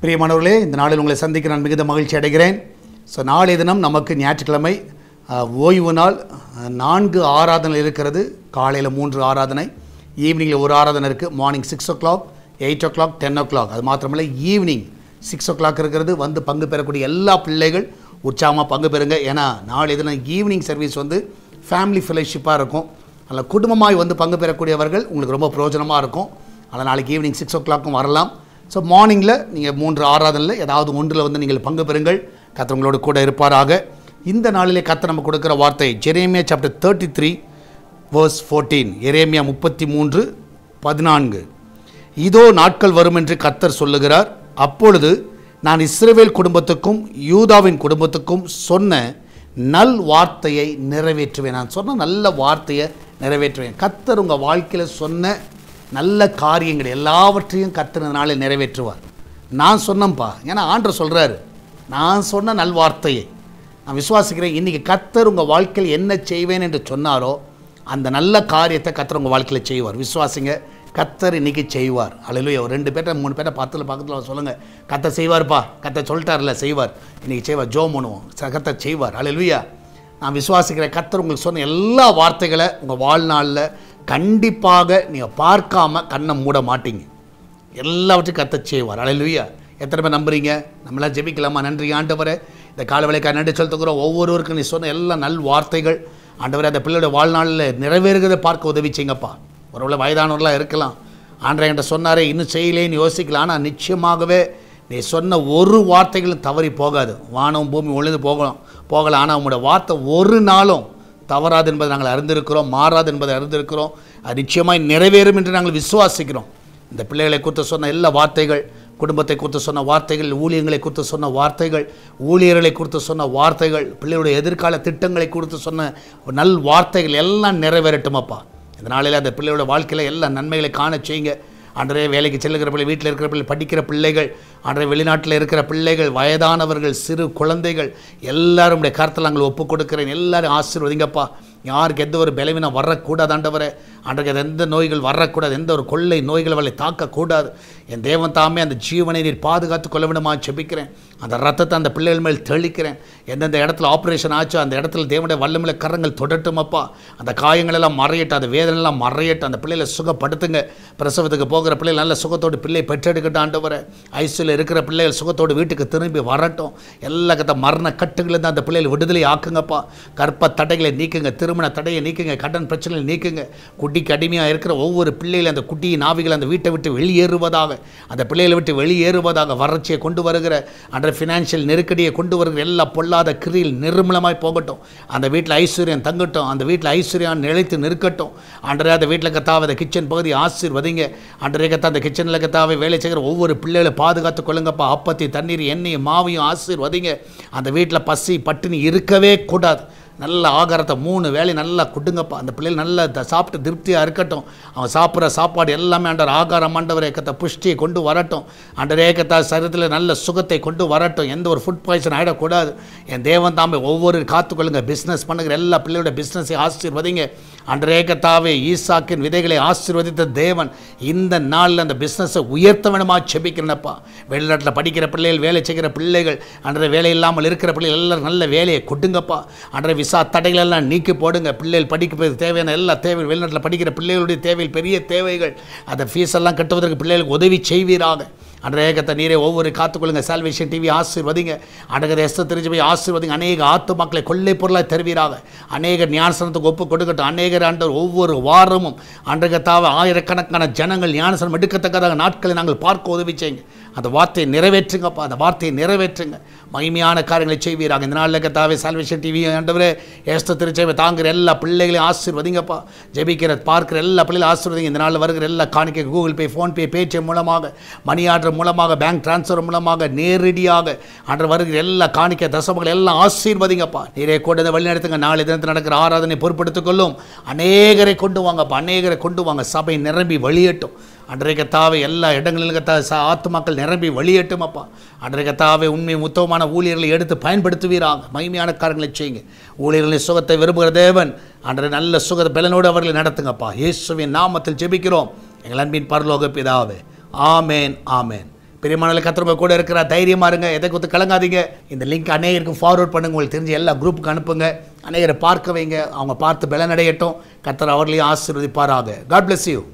பிரியமானவர்களே, இந்த நாளில் உங்களை சந்திக்க நான் மிகுந்த மகிழ்ச்சி அடைகிறேன். ஸோ நாளைய தினம் நமக்கு ஞாயிற்றுக்கிழமை ஓய்வு நாள். 4 ஆராதனை இருக்கிறது. காலையில் 3 ஆராதனை, ஈவினிங்கில் ஒரு ஆராதனை இருக்குது. Morning 6 o'clock, 8 o'clock, 10 o'clock. அது மாத்திரமில்லை, ஈவினிங் 6 o'clock இருக்கிறது. வந்து பங்கு பெறக்கூடிய எல்லா பிள்ளைகள் உற்சாகமாக பங்கு பெறுங்க. ஏன்னா நாளைய தினம் ஈவினிங் சர்வீஸ் வந்து ஃபேமிலி ஃபெலோஷிப்பாக இருக்கும். அதில் குடும்பமாய் வந்து பங்கு பெறக்கூடியவர்கள் உங்களுக்கு ரொம்ப பிரயோஜனமாக இருக்கும். அதில் நாளைக்கு ஈவினிங் 6 o'clock வரலாம். ஸோ மார்னிங்கில் நீங்கள் 3 ஆராதனையில் ஏதாவது ஒன்றில் வந்து நீங்கள் பங்கு பெறுங்கள். கர்த்தர் உங்களோடு கூட இருப்பாராக. இந்த நாளிலே கர்த்தர் நம்ம கொடுக்குற வார்த்தை எரேமியா சாப்டர் 33 verse 14. எரேமியா 33:14. இதோ நாட்கள் வரும் என்று கர்த்தர் சொல்லுகிறார், அப்பொழுது நான் இஸ்ரவேல் குடும்பத்துக்கும் யூதாவின் குடும்பத்துக்கும் சொன்ன நல் வார்த்தையை நிறைவேற்றுவேன். நான் சொன்ன நல்ல வார்த்தையை நிறைவேற்றுவேன். கர்த்தர் உங்கள் வாழ்க்கையில் சொன்ன நல்ல காரியங்கள் எல்லாவற்றையும் கர்த்தர் நாளில் நிறைவேற்றுவார். நான் சொன்னேன்ப்பா, ஏன்னா ஆண்டவர் சொல்கிறாரு, நான் சொன்ன நல்வார்த்தையை நான் விசுவாசிக்கிறேன். இன்றைக்கி கர்த்தர் உங்கள் வாழ்க்கையில் என்ன செய்வேன் என்று சொன்னாரோ அந்த நல்ல காரியத்தை கர்த்தர் உங்கள் வாழ்க்கையில் செய்வார். விசுவாசிங்க, கர்த்தர் இன்றைக்கி செய்வார். அல்லேலூயா. ஒரு 2 பேர்ட்ட 3 பேர்ட்ட பக்கத்தில் சொல்லுங்கள், கர்த்தர் செய்வார்ப்பா, கர்த்தர் சொல்லிட்டார்ல செய்வார், இன்றைக்கி செய்வார், ஜோம் பண்ணுவோம், கர்த்தர் செய்வார். அல்லேலூயா. நான் விசுவாசிக்கிறேன், கர்த்தர் உங்களுக்கு சொன்ன எல்லா வார்த்தைகளை உங்கள் வாழ்நாளில் கண்டிப்பாக நீங்கள் பார்க்காம கண்ணை மூட மாட்டீங்க. எல்லாவற்றையும் கர்த்தர் செய்வார். அல்லேலூயா. எத்தனை பேர் நம்புறீங்க? நம்மளாம் ஜெபிக்கலாமா? நன்றி ஆண்டவரே, இந்த காலவேளைக்காக நன்றி செலுத்துகிறோம். ஒவ்வொருவருக்கும் நீ சொன்ன எல்லா நல் வார்த்தைகள் ஆண்டவரே அந்த பிள்ளையோட வாழ்நாளில் நிறைவேறுகிறதை பார்க்க உதவி செய்யுங்கப்பா. ஒருவேளை வயதானவர்களாக இருக்கலாம். ஆண்டவரே என்கிட்ட சொன்னாரே இன்னும் செய்யலேன்னு யோசிக்கலாம். ஆனால் நிச்சயமாகவே நீ சொன்ன ஒரு வார்த்தைகளும் தவறி போகாது. வானம் பூமி ஒழிந்து போகலாம், ஆனால் உங்களோட வார்த்தை ஒரு நாளும் தவறாது என்பதை நாங்கள் அறிந்திருக்கிறோம், மாறாது என்பதை அறிந்திருக்கிறோம். அது நிச்சயமாக நிறைவேறும் என்று நாங்கள் விசுவாசிக்கிறோம். இந்த பிள்ளைகளை குறித்து சொன்ன எல்லா வார்த்தைகள், குடும்பத்தை குறித்து சொன்ன வார்த்தைகள், ஊழியங்களை குறித்து சொன்ன வார்த்தைகள், ஊழியர்களை குறித்து சொன்ன வார்த்தைகள், பிள்ளைகளுடைய எதிர்கால திட்டங்களை குறித்து சொன்ன நல் வார்த்தைகள் எல்லாம் நிறைவேறட்டுமப்பா. இந்த நாளில் அந்த பிள்ளையோட வாழ்க்கையில் எல்லா நன்மைகளை காண செய்யுங்க. அன்றே வேலைக்கு செல்லுகிற பிள்ளை, வீட்டில் இருக்கிற பிள்ளை, படிக்கிற பிள்ளைகள், அன்றே வெளிநாட்டில் இருக்கிற பிள்ளைகள், வயதானவர்கள், சிறு குழந்தைகள் எல்லாரும் உடைய கருத்தில் நாங்கள் ஒப்புக் கொடுக்கிறேன். எல்லாரும் ஆசீர்வதிங்கப்பா. யாருக்கு எந்த ஒரு பலவீனம் வரக்கூடாது ஆண்டவரே. அன்றைக்கு எந்த நோய்கள் வரக்கூடாது, எந்த ஒரு கொள்ளை நோய்கள் அவளை தாக்கக்கூடாது. என் தேவன் தாமே அந்த ஜீவனை நீர் பாதுகாத்து கொள்ள வேண்டுமா செபிக்கிறேன். அந்த ரத்தத்தை அந்த பிள்ளைகள் மேல் தெளிக்கிறேன். எந்தெந்த இடத்துல ஆப்ரேஷன் ஆச்சோ அந்த இடத்துல தேவனுடைய வல்லமையில கரங்கள் தொடட்டுமப்பா. அந்த காயங்கள் எல்லாம் மறையட்டும், அந்த வேதனைலாம் மறையட்டும். அந்த பிள்ளைகளை சுகப்படுத்துங்க. பிரசவத்துக்கு போகிற பிள்ளைகள் நல்ல சுகத்தோடு பிள்ளை பெற்றெடுக்கட்டும் ஆண்டவரே. ஐசியூவில் இருக்கிற பிள்ளைகள் சுகத்தோடு வீட்டுக்கு திரும்பி வரட்டும். எல்லா மரண கட்டுகளிலிருந்து அந்த பிள்ளைகள் விடுதலை ஆக்குங்கப்பா. கற்ப தடைகளை நீக்குங்க, திருமண தடையை நீக்குங்க, கடன் பிரச்சனைகளை நீக்குங்க. குட்டிக்கு அடிமையாக இருக்கிற ஒவ்வொரு பிள்ளைகளும் அந்த குட்டியின் ஆவிகள் அந்த வீட்டை விட்டு வெளியேறுவதாக, அந்த பிள்ளைகளை விட்டு வெளியேறுவதாக. வறட்சியை கொண்டு வருகிற அந்த ஃபினான்ஷியல் நெருக்கடியை கொண்டு வருகிற எல்லா பொல்லாத கிரியில் நிர்மூலமாய் போகட்டும். அந்த வீட்டில் ஐஸ்வர்யம் தங்கட்டும், அந்த வீட்டில் ஐஸ்வர்யம் நிலைத்து நிற்கட்டும். அன்றே அந்த வீட்டில் கத்தாவை அந்த கிச்சன் பகுதி ஆசீர்வதிங்க. அன்றே கத்தா அந்த கிச்சனில் கத்தாவை வேலை செய்கிற ஒவ்வொரு பிள்ளைகளை பாதுகாத்து கொள்ளுங்கப்பா. அப்பத்தி தண்ணீர் எண்ணெயும் மாவையும் ஆசீர்வதிங்க. அந்த வீட்டில் பசி பட்டினி இருக்கவே கூடாது. நல்ல ஆகாரத்தை 3 வேளை நல்லா கொடுங்கப்பா. அந்த பிள்ளைகள் நல்லா சாப்பிட்டு திருப்தியாக இருக்கட்டும். அவன் சாப்பிட்ற சாப்பாடு எல்லாமே ஆண்டவர் ஆகாரம் ஆண்டவரே கத்த புஷ்டியை கொண்டு வரட்டும். ஆண்டவரே கத்தா சரீரத்தில் நல்ல சுகத்தை கொண்டு வரட்டும். எந்த ஒரு ஃபுட் பாய்சன் ஆகிடக்கூடாது. என் தேவன் தாமே ஒவ்வொரு காத்துக்கொள்ளுங்க. பிஸ்னஸ் பண்ணுகிற எல்லா பிள்ளையோட பிஸ்னஸை ஆசீர்வதிங்க. ஆண்டவரே கத்தாவே ஈசாக்கின் விதைகளை ஆசீர்வதித்த தேவன் இந்த நாளில் அந்த பிஸ்னஸை உயர்த்த வேணுமா செபிக்கிறேனப்பா. வெளிநாட்டில் படிக்கிற பிள்ளைகள், வேலை செய்கிற பிள்ளைகள், அன்றைய வேலை இல்லாமல் இருக்கிற பிள்ளைகள் எல்லாரும் நல்ல வேலையை கொடுங்கப்பா. அன்றைய விசா தடைகள் எல்லாம் நீக்கி போடுங்க. பிள்ளைகள் படிக்க தேவையான எல்லா தேவை, வெளிநாட்டில் படிக்கிற பிள்ளைகளுடைய தேவைகள், பெரிய தேவைகள், அந்த ஃபீஸ் எல்லாம் கட்டுவதற்கு பிள்ளைகளுக்கு உதவி செய்வீராக. அன்றைய கத்த நீரே ஒவ்வொரு காத்துக்கொள்ளுங்க. சால்வேஷன் டிவி ஆசீர்வதிங்க. அன்றைய எஸ்தர் தெரிஞ்சு போய் ஆசீர்வதிங்க. அநேக ஆத்துமாக்களை கொள்ளை பொருளாக தருவீராக. அநேக ஞானசனத்துக்கு ஒப்பு கொடுக்கட்டும். அநேகர் ஆண்டவர் ஒவ்வொரு வாரமும் அன்றைய தாவ ஆயிரக்கணக்கான ஜனங்கள் ஞானசனம் எடுக்கத்தக்கதாக நாட்களை நாங்கள் பார்க்க உதவி செய்யுங்க. அந்த வார்த்தையை நிறைவேற்றுங்கப்பா, அந்த வார்த்தையை நிறைவேற்றுங்க. மகிமையான காரியங்களை செய்வீராங்க. இந்த நாளில் கர்த்தாவே சால்வேஷன் டிவி ஆண்டவரே ஏஸ்து திருச்சபை தாங்குகிற எல்லா பிள்ளைகளையும் ஆசீர்வதிங்கப்பா. ஜெபிக்கிற பார்க்குற எல்லா பிள்ளைகளும் ஆசீர்வதிங்க. இந்த நாளில் வருகிற எல்லா காணிக்கை கூகுள் பே, ஃபோன்பே, பேடிஎம் மூலமாக, மணி ஆர்டர் மூலமாக, பேங்க் டிரான்ஸ்ஃபர் மூலமாக, நேரடியாக அன்று வருகிற எல்லா காணிக்கை தசமங்கள் எல்லாம் ஆசீர்வதிங்கப்பா. நீரே கொண்டு வழி நடத்துங்க. நாளை தினத்தில் நடக்கிற ஆராதனை பொறுப்படுத்திக் கொள்ளும். அநேகரை கொண்டு வாங்கப்பா, அநேகரை கொண்டு வாங்க. சபை நிரம்பி வழியட்டும். அன்றைய கர்த்தாவே எல்லா இடங்களிலும் கர்த்தாவே ஆத்துமாக்கள் நிரம்பி வழியட்டும் அப்பா. அன்றைய கர்த்தாவே உண்மை உத்தமமான ஊழியர்களை எடுத்து பயன்படுத்துவீராங்க. மகிமையான காரியங்களை செய்யுங்க. ஊழியர்களின் சுகத்தை விரும்புகிற தேவன் அன்றைய நல்ல சுகத்தை பலனோடு அவர்களை நடத்துங்கப்பா. இயேசுவின் நாமத்தில் ஜெபிக்கிறோம் எங்கள் அன்பின் பரலோக பிதாவே. ஆமேன், ஆமேன். பெரியமானவர்களே, கர்த்தர் கூட இருக்கிற தைரியமாக இருங்க. எதை கொடுத்து கலங்காதீங்க. இந்த லிங்க் அநேகருக்கு ஃபார்வர்ட் பண்ணுங்க. உங்களுக்கு தெரிஞ்ச எல்லா குரூப்புக்கு அனுப்புங்க. அநேகரை பார்க்க வைங்க. அவங்க பார்த்து பலனடையட்டும். கர்த்தர் அவர்களையும் ஆசீர்வதிப்பாராக. God bless you.